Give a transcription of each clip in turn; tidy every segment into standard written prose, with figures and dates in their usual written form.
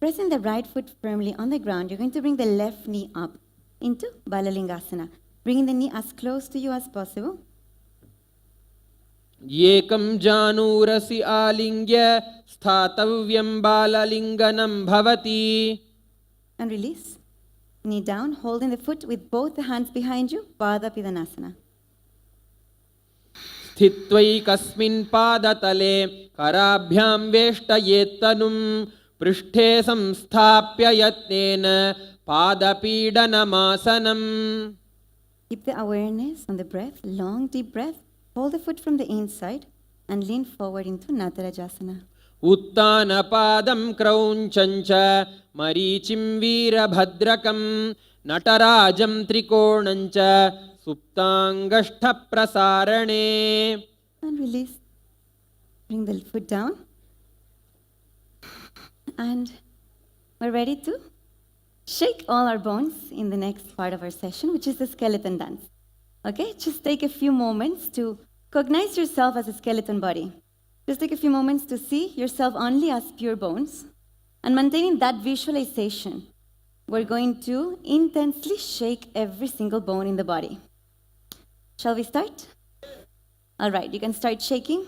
Pressing the right foot firmly on the ground, you're going to bring the left knee up into Balalingasana, bringing the knee as close to you as possible. Yekam janurasi alingya sthatavyam balalinganam bhavati. And release. Knee down, holding the foot with both the hands behind you, Pada Pidanasana. स्थित्वैकस्मिन् पादतले कराभ्यां वेष्टयेत्तनुं पृष्ठे संस्थाप्य यत्नेन पादपीडनमासनम्. Keep the awareness on the breath, long deep breath. Hold the foot from the inside and lean forward into Natarajasana. उत्तानपादं क्रौञ्चञ्च मरीचिं वीरभद्रकं नटराजं त्रिकोणञ्च सुप्ताङ्गष्ठप्रसारणे. And release. Bring the foot down. And we're ready to shake all our bones in the next part of our session, which is the skeleton dance. Okay, just take a few moments to cognize yourself as a skeleton body. Just take a few moments to see yourself only as pure bones. And maintaining that visualization, we're going to intensely shake every single bone in the body. Shall we start? All right, you can start shaking.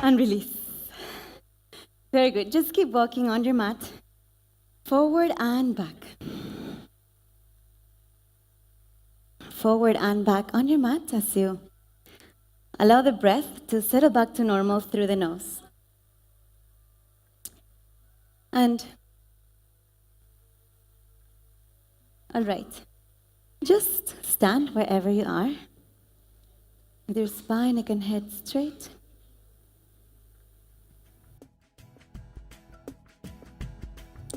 And release. Very good. Just keep walking on your mat. Forward and back. Forward and back on your mat as you allow the breath to settle back to normal through the nose. And all right, just stand wherever you are with your spine, neck and head straight.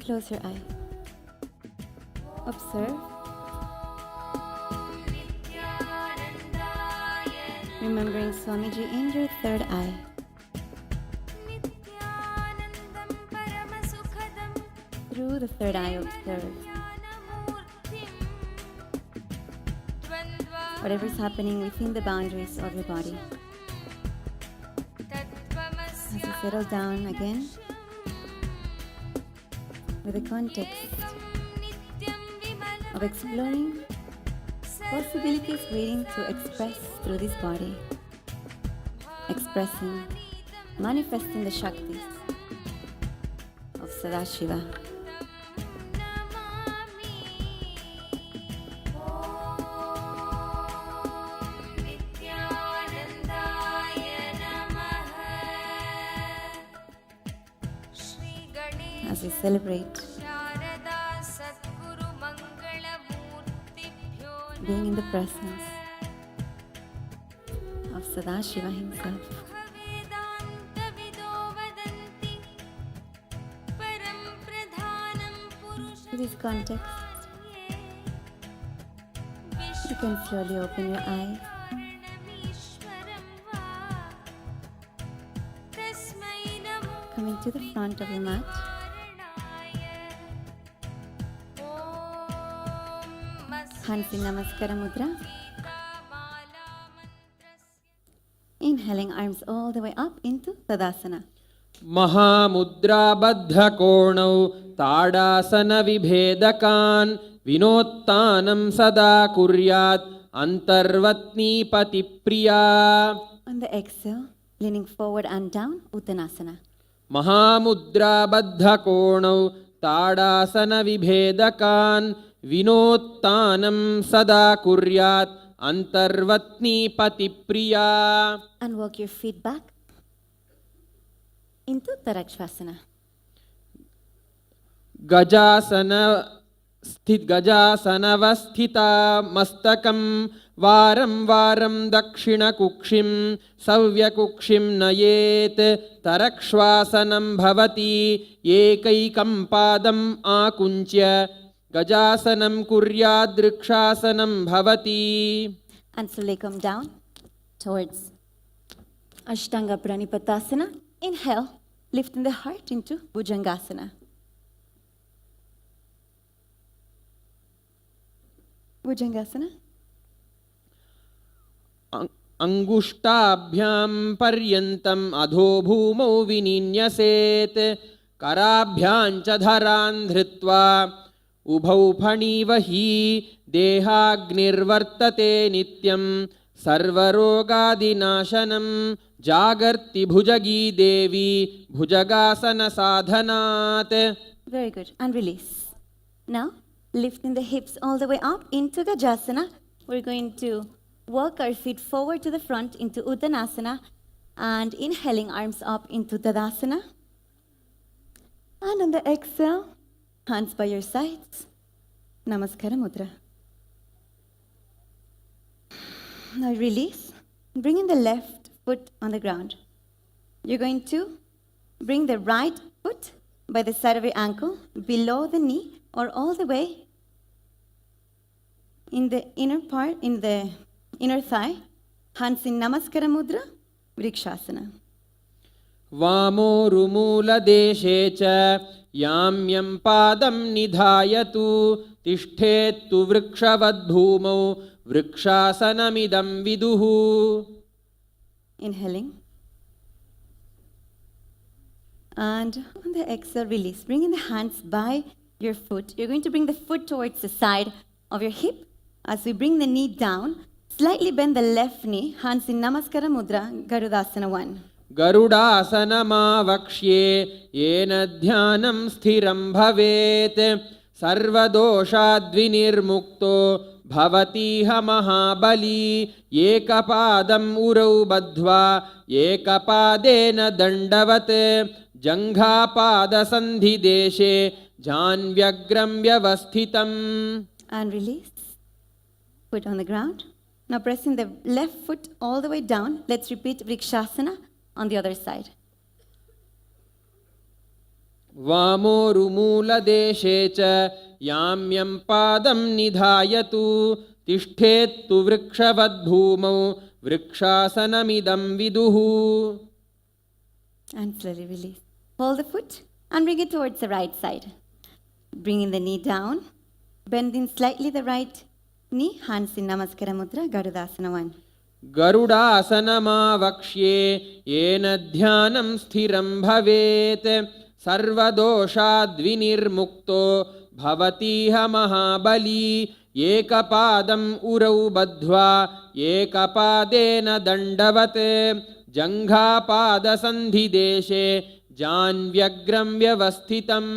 Close your eye. Observe. Remembering Swamiji in your third eye. Through the third eye, observe whatever's happening within the boundaries of your body. As you settle down again, with the context of exploring possibilities waiting to express through this body, expressing, manifesting the Shaktis of Sadashiva. As we celebrate being in the presence of Sadashiva himself. In this context, you can slowly open your eyes. Coming to the front of your mat. Hands in Namaskara Mudra. Inhaling, arms all the way up into Tadasana. Mahamudra Baddha Kornau Tadasana Vibhedakan Vinottanam Sada Kuryat Antarvatni Patipriya. On the exhale, leaning forward and down, Uttanasana. Mahamudra Baddha Kornau Tadasana Vibhedakan Vinottanam Sada Kuryat Antarvatni Patipriya. And walk your feet back into Tarakshvasana. Gajasanavasthita mastakam varam varam dakshina kukshim savya kukshim nayet tarakshvasanam bhavati ekaikam padam akunchya gajasanam kuryadrikshasanam bhavati. And slowly come down towards Ashtanga Pranipatasana. Inhale, lifting the heart into Bhujangasana. Bhujangasana. अंगुष्टाभ्यां पर्यन्तम् अधो भूमौ विनिन्यसेत् कराभ्यां च धरान् धृत्वा उभौ फणीव हि देहाग्निर्वर्तते नित्यं सर्वरोगादिनाशनं जागर्ति भुजगी देवी भुजगासनसाधनात्. Very good. And release. Now, lifting the hips all the way up into Gajasana. We're going to walk our feet forward to the front into Uttanasana and inhaling arms up into Tadasana. And on the exhale, hands by your sides. Namaskara Mudra. Now release. Bringing the left foot on the ground. You're going to bring the right foot by the side of your ankle, below the knee, or all the way in the inner part, in the inner thigh. Hands in Namaskara Mudra, Vrikshasana. वामोरुमूलदेशे च याम्यं पादं निधायतु तिष्ठेत्तु वृक्षवद्भूमौ वृक्षासनमिदं विदुः. Inhaling. And on the exhale, release. Bringing the hands by your foot. You're going to bring the foot towards the side of your hip. As we bring the knee down, slightly bend the left knee. Hands in Namaskara Mudra, Garudasana 1. गरुडासनमावक्ष्ये येन ध्यानं स्थिरं भवेत् सर्वदोषाद्विनिर्मुक्तो भवतीह महाबली एकपादम् उरौ बद्ध्वा एकपादेन दण्डवत् जङ्घापादसन्धिदेशे जान्व्यग्रं व्यवस्थितम्. And release. Foot on the ground. Now pressing the left foot all the way down. Let's repeat Vrikshasana on the other side. वामोरुमूलदेशे च याम्यं पादं निधायतु तिष्ठेत्तु वृक्षवद्भूमौ वृक्षासनमिदं विदुः. And slowly release. Hold the foot and bring it towards the right side. Bringing the knee down. Bending slightly the right knee. Hands in Namaskara Mudra, Garudasana 1. गरुडासनमावक्ष्ये येन ध्यानं स्थिरं भवेत् सर्वदोषाद्विनिर्मुक्तो भवतीह महाबली एकपादम् उरौ बद्ध्वा एकपादेन दण्डवत् जङ्घापादसन्धिदेशे जान्व्यग्रं व्यवस्थितम्.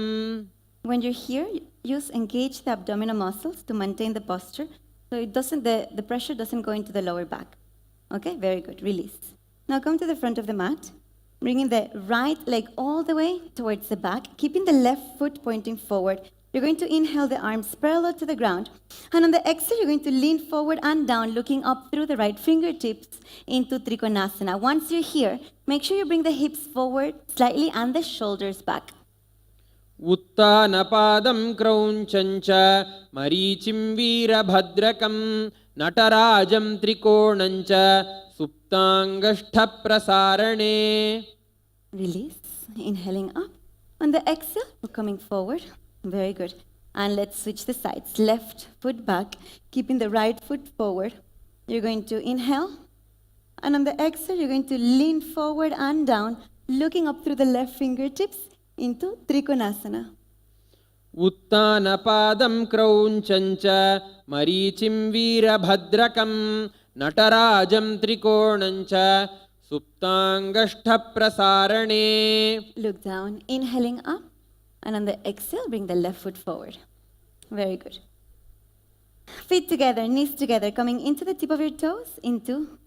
When you're here, engage the abdominal muscles to maintain the posture, so the pressure doesn't go into the lower back. Okay, very good. Release. Now come to the front of the mat, bringing the right leg all the way towards the back, keeping the left foot pointing forward. You're going to inhale the arms parallel to the ground, and on the exhale, you're going to lean forward and down, looking up through the right fingertips into Trikonasana. Once you're here, make sure you bring the hips forward slightly and the shoulders back. उत्तानपादं क्रौञ्चं च मरीचिं वीरभद्रकं नटराजं त्रिकोणं च सुप्ताङ्गष्ठप्रसारणे. Release. Inhaling up. On the exhale, we're coming forward. Very good. And let's switch the sides. Left foot back, keeping the right foot forward. You're going to inhale. And on the exhale, you're going to lean forward and down, looking up through the left fingertips into Trikonasana. उत्तानपादं क्रौञ्चं च मरीचिं वीरभद्रकं नटराजं त्रिकोणं च सुप्ताङ्गष्ठप्रसारणे. Look down, inhaling up. And on the exhale, bring the left foot forward. Very good. Feet together, knees together, coming into the tip of your toes, into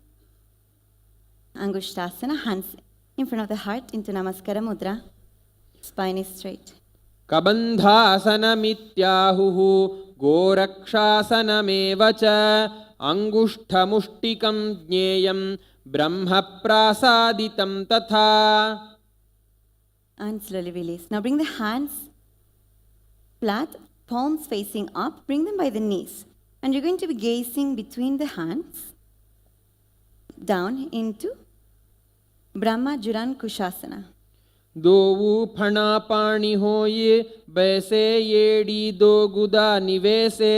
Angushtasana, hands in front of the heart, into Namaskara Mudra. Spine is straight. कबन्धासनमित्याहुः गोरक्षासनमेव च अङ्गुष्ठमुष्टिकं ज्ञेयं ब्रह्मप्रासादितं तथा. And slowly release. Now bring the hands flat, palms facing up. Bring them by the knees. And you're going to be gazing between the hands down into Brahma Juran Kushasana. दोऊ फणा पाणी होय बैसे येडी दो गुदा निवेसे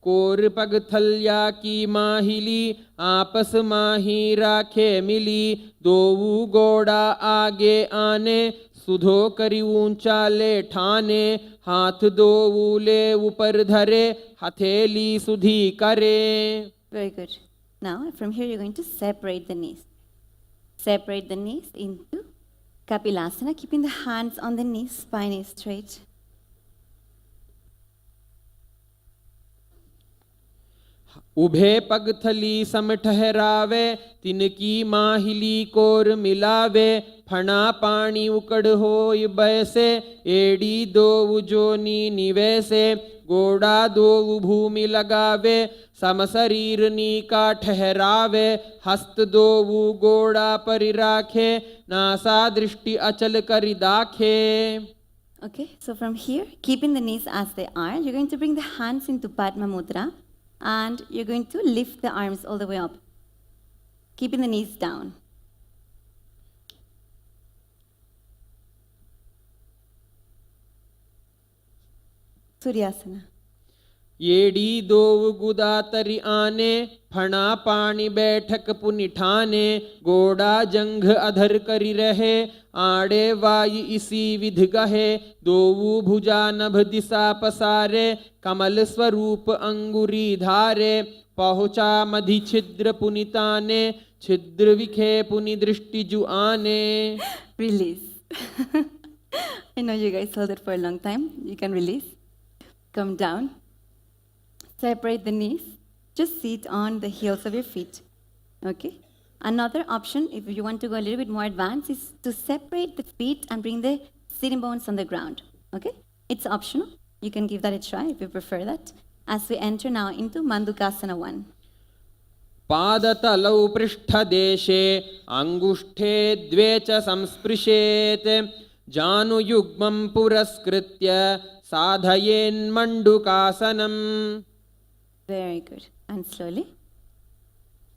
core पगथल्या की माहिली आपस माही राखे मिली दोऊ गोड़ा आगे आने सुधो करी ऊंचा ले ठाने हाथ दोऊ ले ऊपर धरे हथेली सुधी करे. Very good. Now, from here, you're going to separate the knees. Separate the knees into Kapilasana, keeping the hands on the knees, spine is straight. उभे पगथली सम ठहरावे तिनकी माहिली कोर मिलावे फणा पानी उकड़ होय बैसे एड़ी दो जोनी निवेसे गोड़ा दो भूमि लगावे सम शरीर नीका ठहरावे हस्त दो गोड़ा परि राखे नासा दृष्टि अचल करि दाखे. Okay, so from here, keeping the knees as they are, you're going to bring the hands into Padma Mudra and you're going to lift the arms all the way up, keeping the knees down. Suryasana. येडी दो गुदा तरि आने फणा पानी बैठक पुनिठाने गोड़ा जंघ अधर करि रहे आड़े वायु इसी विध गहे दोऊ भुजा नभ दिशा पसारे कमल स्वरूप अंगुरी धारे पहुँचा मधि छिद्र पुनिताने छिद्र विखे पुनि दृष्टि जुआने. Release. I know you guys hold it for a long time. You can release. Come down. Separate the knees. Just sit on the heels of your feet. Okay? Another option, if you want to go a little bit more advanced, is to separate the feet and bring the sitting bones on the ground. Okay? It's optional. You can give that a try if you prefer that. As we enter now into Mandukasana 1. पादतलौ पृष्ठदेशे अङ्गुष्ठे द्वे च संस्पृशेत् जानुयुग्मं पुरस्कृत्य साधयेन्मण्डुकासनम्. Very good. And slowly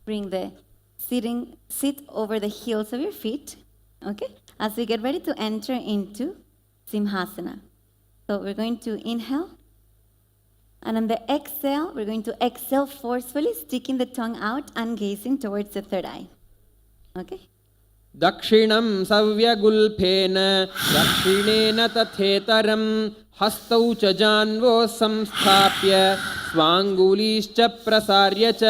bring the sit over the heels of your feet. Okay? As we get ready to enter into Simhasana. So we're going to inhale. And on the exhale, we're going to exhale forcefully, sticking the tongue out and gazing towards the third eye. Okay? दक्षिणं सव्यगुल्फेन दक्षिणेन तथेतरं हस्तौ च जान्वो संस्थाप्य स्वाङ्गुलीश्च प्रसार्य च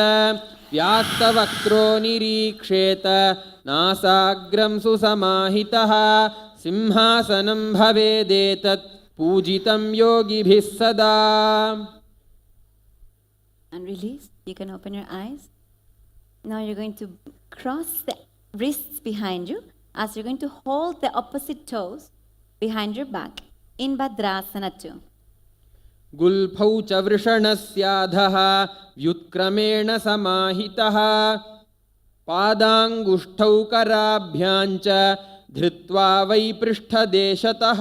व्यास्तवक्त्रो निरीक्षेत नासाग्रं सुसमाहितः सिंहासनं भवेदेतत् पूजितं योगिभिः सदा. And release. You can open your eyes. Now you're going to cross the wrists behind you as you're going to hold the opposite toes behind your back in Bhadrasana 2. गुल्फौ च वृषणस्याधः व्युत्क्रमेण समाहितः पादाङ्गुष्ठौ कराभ्यां च धृत्वा वै पृष्ठदेशतः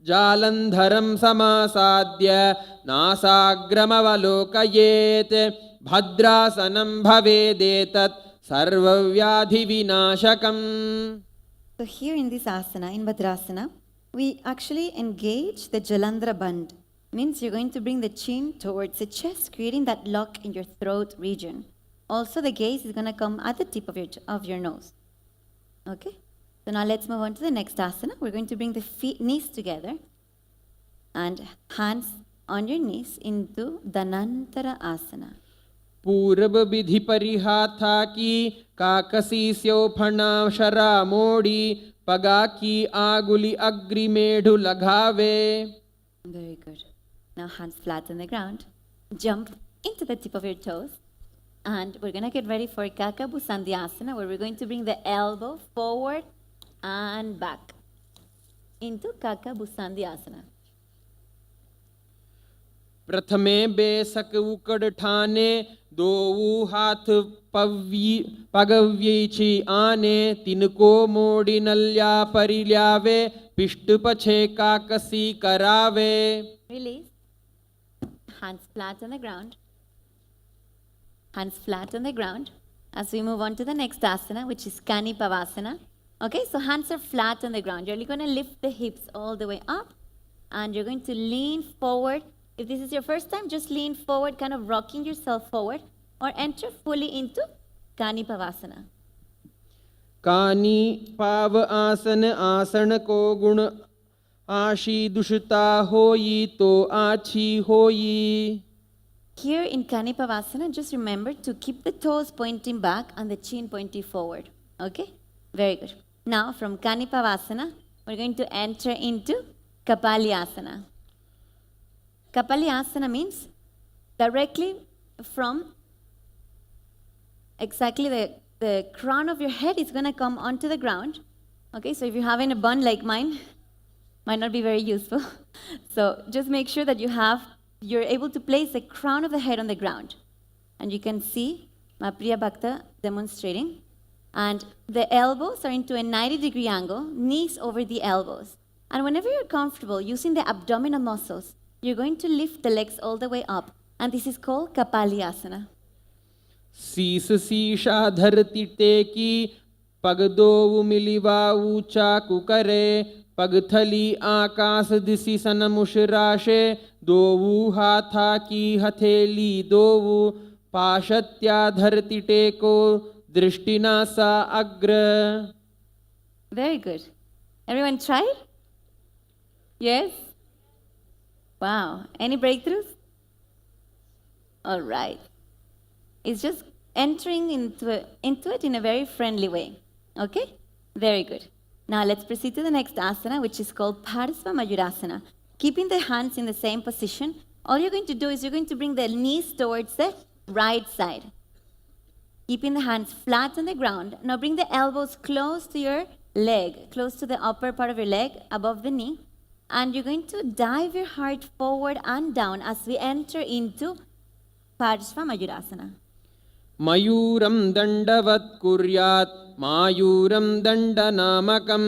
जालन्धरं समासाद्य नासाग्रमवलोकयेत् भद्रासनं भवेदेतत् सर्वव्याधिविनाशकम्. So here in this asana, in Bhadrasana, we actually engage the Jalandhara Bandh. Means you're going to bring the chin towards the chest, creating that lock in your throat region. Also, the gaze is going to come at the tip of your nose. Okay? So now let's move on to the next asana. We're going to bring the knees together and hands on your knees into Dhanantara asana. पूर्व विधि परिहाथा की काकसी स्यो फणा शरा मोड़ी पगा की आगुली अग्रिमेढ़ु लगावे. Very good. Now hands flat on the ground. Jump into the tip of your toes. And we're going to get ready for Kakabusandhyasana, where we're going to bring the elbow forward and back into Kakabusandhyasana. प्रथमे बेसक उकड़ ठाने दोऊ हाथ पगव्यीची आने तिनको मोड़ी नल्या परिल्यावे पिष्ट पछे काकसी करावे. Release. Hands flat on the ground. Hands flat on the ground. As we move on to the next asana, which is Kanipavasana. Okay, so hands are flat on the ground. You're going to lift the hips all the way up and you're going to lean forward. If this is your first time, just lean forward, kind of rocking yourself forward, or enter fully into Kanipavasana. कानी पाव आसन आसन को गुण आशी दुषता होई तो आछी होई. Here in Kanipavasana, just remember to keep the toes pointing back and the chin pointing forward. Okay? Very good. Now, from Kanipavasana, we're going to enter into Kapalyasana. Kapalyasana means directly from exactly the crown of your head is going to come onto the ground. Okay, so if you're having a bun like mine, might not be very useful. So just make sure that you're able to place the crown of the head on the ground. And you can see my Priya Bhakta demonstrating. And the elbows are into a 90-degree angle, knees over the elbows. And whenever you're comfortable using the abdominal muscles, you're going to lift the legs all the way up. And this is called Kapalyasana. शीस शीशा धरती टेकी पग दो मिलिवा ऊंचा कुकरे पगथली आकाश दिशि सन मुशराशे दोवु हाथा की हथेली दोवु पाशत्या धरती टेको दृष्टिना सा अग्र. Very good. Everyone tried? Yes? Wow. Any breakthroughs? All right. It's just entering into it in a very friendly way. Okay? Very good. Now let's proceed to the next asana, which is called Parsva Mayurasana. Keeping the hands in the same position, all you're going to do is you're going to bring the knees towards the right side. Keeping the hands flat on the ground. Now bring the elbows close to your leg, close to the upper part of your leg, above the knee. And you're going to dive your heart forward and down as we enter into Parsva Mayurasana. मयूरं दण्डवत् कुर्यात् मायूरं दण्डनामकं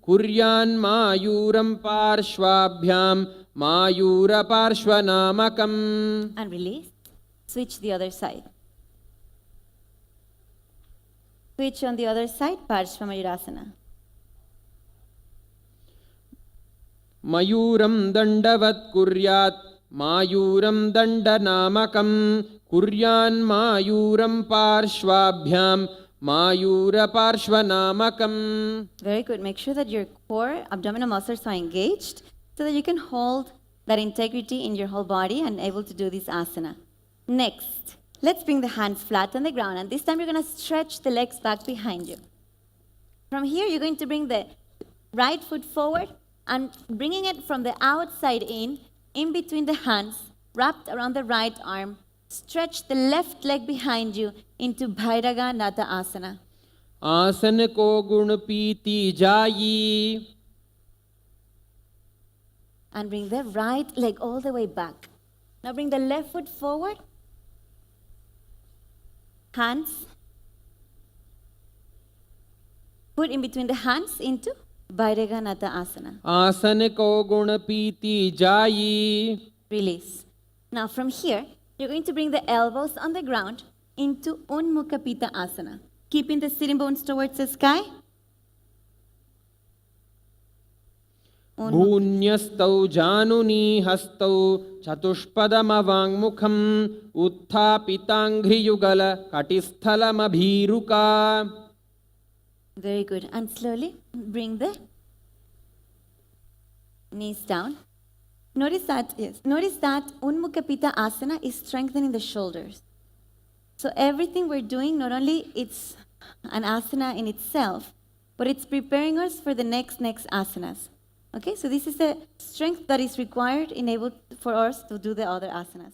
कुर्यान् मायूरं पार्श्वाभ्यां मायूरपार्श्वनामकम्. And release. Switch the other side. Switch on the other side, Parsva Mayurasana. मयूरं दण्डवत् कुर्यात् मायूरं दण्डनामकं कुर्यान् मायूरं पार्श्वाभ्यां मायूरपार्श्वनामकम्. Very good. Make sure that your core abdominal muscles are engaged so that you can hold that integrity in your whole body and able to do this asana. Next, let's bring the hands flat on the ground, and this time you're going to stretch the legs back behind you. From here, you're going to bring the right foot forward and bringing it from the outside in between the hands, wrapped around the right arm. Stretch the left leg behind you into Bhairaga Nata Asana. आसन को गुण पीति जाई. And bring the right leg all the way back. Now bring the left foot forward. Hands. Put in between the hands into Bhairaga Nata Asana. आसन को गुण पीति जाई. Release. Now from here, you're going to bring the elbows on the ground into Unmukha Pitta Asana. Keeping the sitting bones towards the sky. भून्यस्तौ जानुनी हस्तौ चतुष्पदमवाङ्मुखम् उत्थापिताङ्घ्रियुगल कटिस्थलमभीरुका. Very good. And slowly bring the knees down. Notice that Unmukha Pitta Asana is strengthening the shoulders. So everything we're doing, not only it's an asana in itself, but it's preparing us for the next asanas. Okay, so this is the strength that is required for us to do the other asanas.